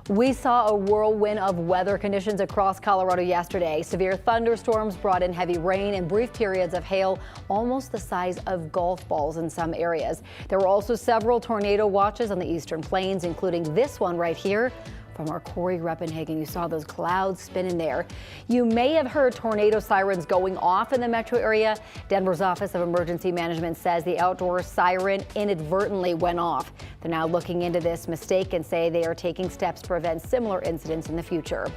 We saw a whirlwind of weather conditions across Colorado yesterday. Severe thunderstorms brought in heavy rain and brief periods of hail, almost the size of golf balls in some areas. There were also several tornado watches on the eastern plains, including this one right here. From our Corey Reppenhagen, you saw those clouds spinning there. You may have heard tornado sirens going off in the metro area. Denver's Office of Emergency Management says the outdoor siren inadvertently went off. They're now looking into this mistake and say they are taking steps to prevent similar incidents in the future.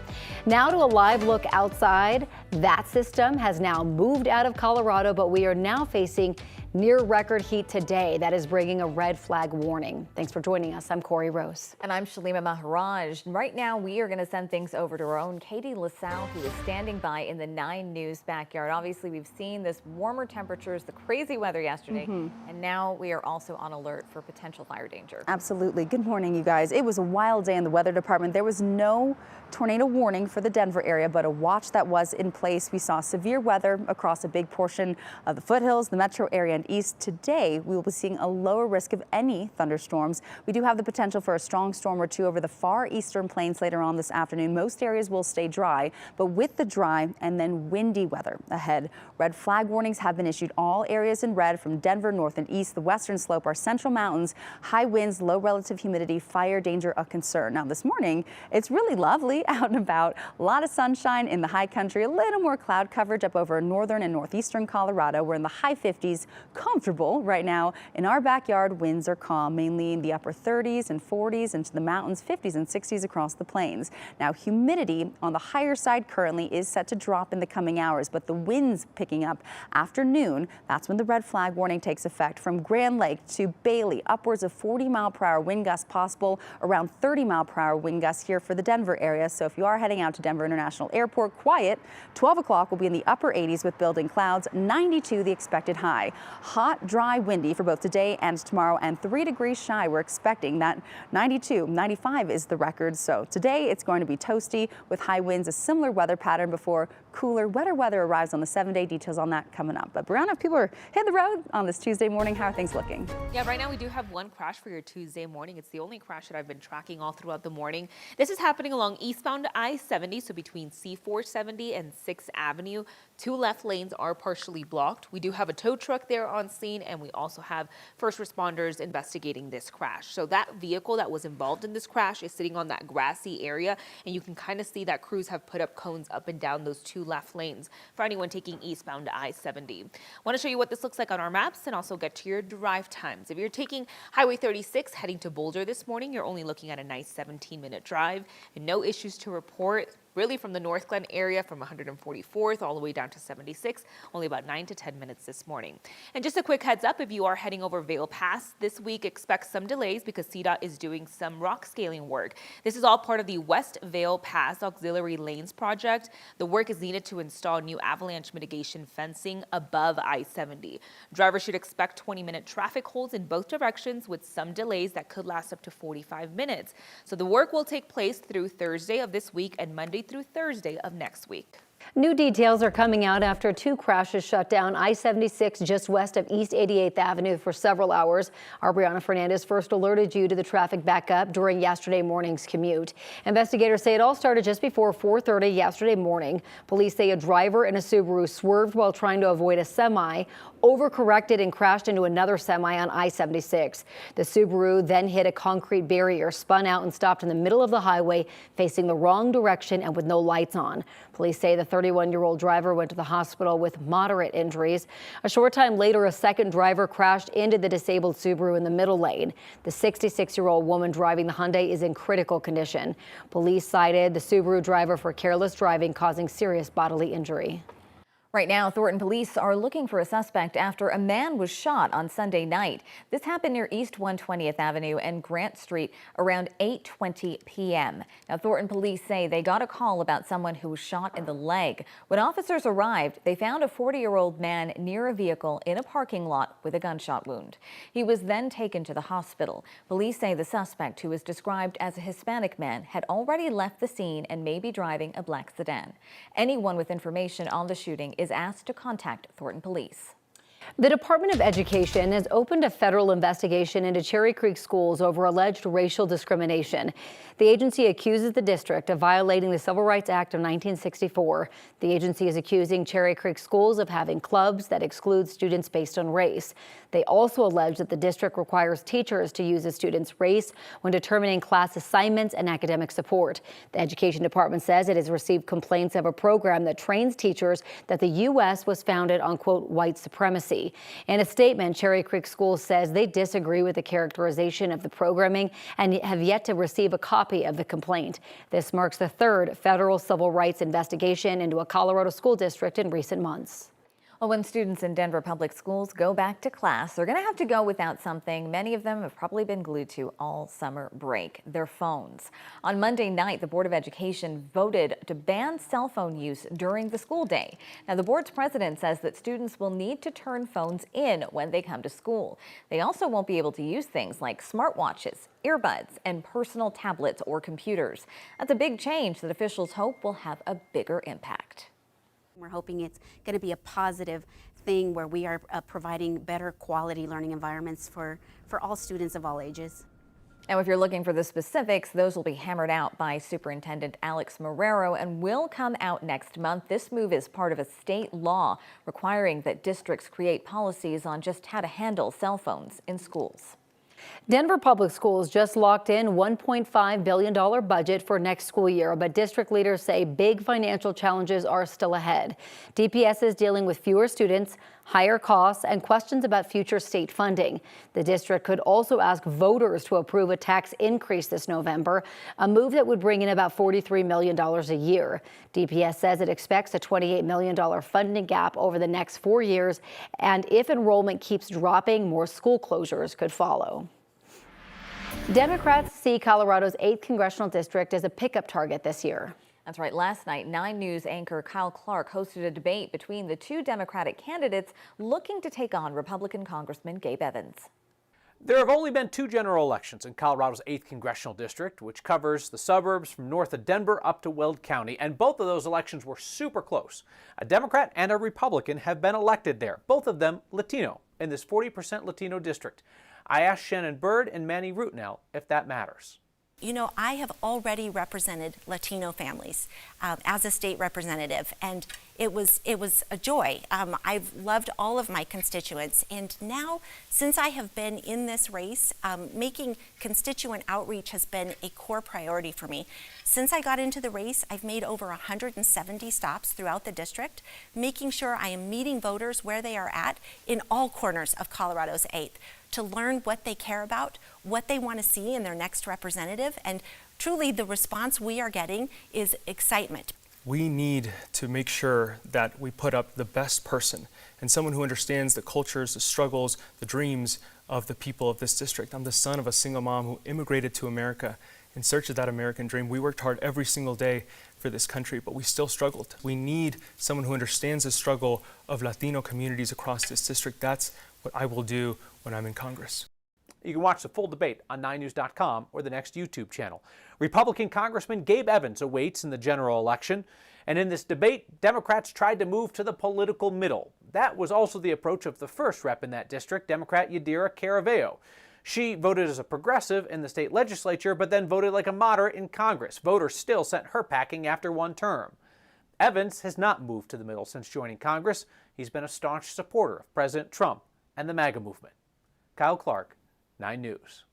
Now to a live look outside. That system has now moved out of Colorado, but we are now facing near record heat today. That is bringing a red flag warning. Thanks for joining us. I'm Corey Rose. And I'm Shalima Maharaj. Right now, we are going to send things over to our own Katie LaSalle, who is standing by in the 9 News backyard. Obviously, we've seen this warmer temperatures, the crazy weather yesterday, and now we are also on alert for potential fire danger. Absolutely. Good morning, you guys. It was a wild day in the weather department. There was no tornado warning for the Denver area, but a watch that was in place. We saw severe weather across a big portion of the foothills, the metro area, and east. Today, we will be seeing a lower risk of any thunderstorms. We do have the potential for a strong storm or two over the far eastern plains later on this afternoon. Most areas will stay dry, but with the dry and then windy weather ahead. Red flag warnings have been issued all areas in red from Denver north and east, the western slope, our central mountains. High winds, low relative humidity, fire danger a concern. Now this morning, it's really lovely out and about. A lot of sunshine in the high country, a little more cloud coverage up over northern and northeastern Colorado. We're in the high 50s, comfortable right now. In our backyard, winds are calm, mainly in the upper 30s and 40s, into the mountains, 50s and 60s across the plains. Now humidity on the higher side currently is set to drop in the coming hours, but the winds picking up after noon. That's when the red flag warning takes effect. From Grand Lake to Bailey, upwards of 40-mile-per-hour wind gusts possible, around 30-mile-per-hour wind gusts here for the Denver area. So if you are heading out to Denver International Airport, quiet. 12 o'clock will be in the upper 80s with building clouds, 92 the expected high. Hot, dry, windy for both today and tomorrow, and 3 degrees shy. We're expecting that 92, 95 is the record. So today it's going to be toasty with high winds, a similar weather pattern before cooler, wetter weather arrives on the 7-day. Details on that coming up. But Brianna, if people are hitting the road on this Tuesday morning, how are things looking? Yeah, right now we do have one crash for your Tuesday morning. It's the only crash that I've been tracking all throughout the morning. This is happening along eastbound I-70, so between C-470 and 6th Avenue. 2 left lanes are partially blocked. We do have a tow truck there on scene, and we also have first responders investigating this crash. So that vehicle that was involved in this crash is sitting on that grassy area, and you can kind of see that crews have put up cones up and down those 2 left lanes for anyone taking eastbound I-70. I want to show you what this looks like on our maps and also get to your drive times. If you're taking Highway 36 heading to Boulder this morning, you're only looking at a nice 17-minute drive and no issues to report. Really from the North Glen area from 144th all the way down to 76, only about 9 to 10 minutes this morning. And just a quick heads up, if you are heading over Vail Pass this week, expect some delays because CDOT is doing some rock scaling work. This is all part of the West Vail Pass Auxiliary Lanes project. The work is needed to install new avalanche mitigation fencing above I-70. Drivers should expect 20-minute traffic holds in both directions with some delays that could last up to 45 minutes. So the work will take place through Thursday of this week and Monday through Thursday of next week. New details are coming out after 2 crashes shut down I-76 just west of East 88th Avenue for several hours. Our Brianna Fernandez first alerted you to the traffic backup during yesterday morning's commute. Investigators say it all started just before 4:30 yesterday morning. Police say a driver in a Subaru swerved while trying to avoid a semi, overcorrected and crashed into another semi on I-76. The Subaru then hit a concrete barrier, spun out and stopped in the middle of the highway facing the wrong direction and with no lights on. Police say the 31-year-old driver went to the hospital with moderate injuries. A short time later, a second driver crashed into the disabled Subaru in the middle lane. The 66-year-old woman driving the Hyundai is in critical condition. Police cited the Subaru driver for careless driving, causing serious bodily injury. Right now, Thornton police are looking for a suspect after a man was shot on Sunday night. This happened near East 120th Avenue and Grant Street around 8:20 p.m. Now, Thornton police say they got a call about someone who was shot in the leg. When officers arrived, they found a 40-year-old man near a vehicle in a parking lot with a gunshot wound. He was then taken to the hospital. Police say the suspect, who was described as a Hispanic man, had already left the scene and may be driving a black sedan. Anyone with information on the shooting is asked to contact Thornton police. The Department of Education has opened a federal investigation into Cherry Creek schools over alleged racial discrimination. The agency accuses the district of violating the Civil Rights Act of 1964. The agency is accusing Cherry Creek schools of having clubs that exclude students based on race. They also allege that the district requires teachers to use a student's race when determining class assignments and academic support. The Education Department says it has received complaints of a program that trains teachers that the U.S. was founded on, quote, white supremacy. In a statement, Cherry Creek Schools says they disagree with the characterization of the programming and have yet to receive a copy of the complaint. This marks the third federal civil rights investigation into a Colorado school district in recent months. Well, when students in Denver public schools go back to class, they're going to have to go without something many of them have probably been glued to all summer break: their phones. On Monday night, the Board of Education voted to ban cell phone use during the school day. Now, the board's president says that students will need to turn phones in when they come to school. They also won't be able to use things like smartwatches, earbuds, and personal tablets or computers. That's a big change that officials hope will have a bigger impact. We're hoping it's going to be a positive thing where we are providing better quality learning environments for all students of all ages. Now, if you're looking for the specifics, those will be hammered out by Superintendent Alex Marrero and will come out next month. This move is part of a state law requiring that districts create policies on just how to handle cell phones in schools. Denver Public Schools just locked in $1.5 billion budget for next school year, but district leaders say big financial challenges are still ahead. DPS is dealing with fewer students, higher costs, and questions about future state funding. The district could also ask voters to approve a tax increase this November, a move that would bring in about $43 million a year. DPS says it expects a $28 million funding gap over the next 4 years, and if enrollment keeps dropping, more school closures could follow. Democrats see Colorado's 8th congressional district as a pickup target this year. That's right. Last night, 9 News anchor Kyle Clark hosted a debate between the two Democratic candidates looking to take on Republican Congressman Gabe Evans. There have only been 2 general elections in Colorado's 8th congressional district, which covers the suburbs from north of Denver up to Weld County, and both of those elections were super close. A Democrat and a Republican have been elected there, both of them Latino, in this 40% Latino district. I asked Shannon Bird and Manny Rootnell if that matters. You know, I have already represented Latino families as a state representative, and it was a joy. I've loved all of my constituents, and now, since I have been in this race, making constituent outreach has been a core priority for me. Since I got into the race, I've made over 170 stops throughout the district, making sure I am meeting voters where they are at in all corners of Colorado's 8th, to learn what they care about, what they want to see in their next representative, and truly the response we are getting is excitement. We need to make sure that we put up the best person and someone who understands the cultures, the struggles, the dreams of the people of this district. I'm the son of a single mom who immigrated to America in search of that American dream. We worked hard every single day for this country, but we still struggled. We need someone who understands the struggle of Latino communities across this district. That's what I will do when I'm in Congress. You can watch the full debate on 9news.com or the next YouTube channel. Republican Congressman Gabe Evans awaits in the general election. And in this debate, Democrats tried to move to the political middle. That was also the approach of the first rep in that district, Democrat Yadira Caraveo. She voted as a progressive in the state legislature, but then voted like a moderate in Congress. Voters still sent her packing after one term. Evans has not moved to the middle since joining Congress. He's been a staunch supporter of President Trump and the MAGA movement. Kyle Clark, 9 News.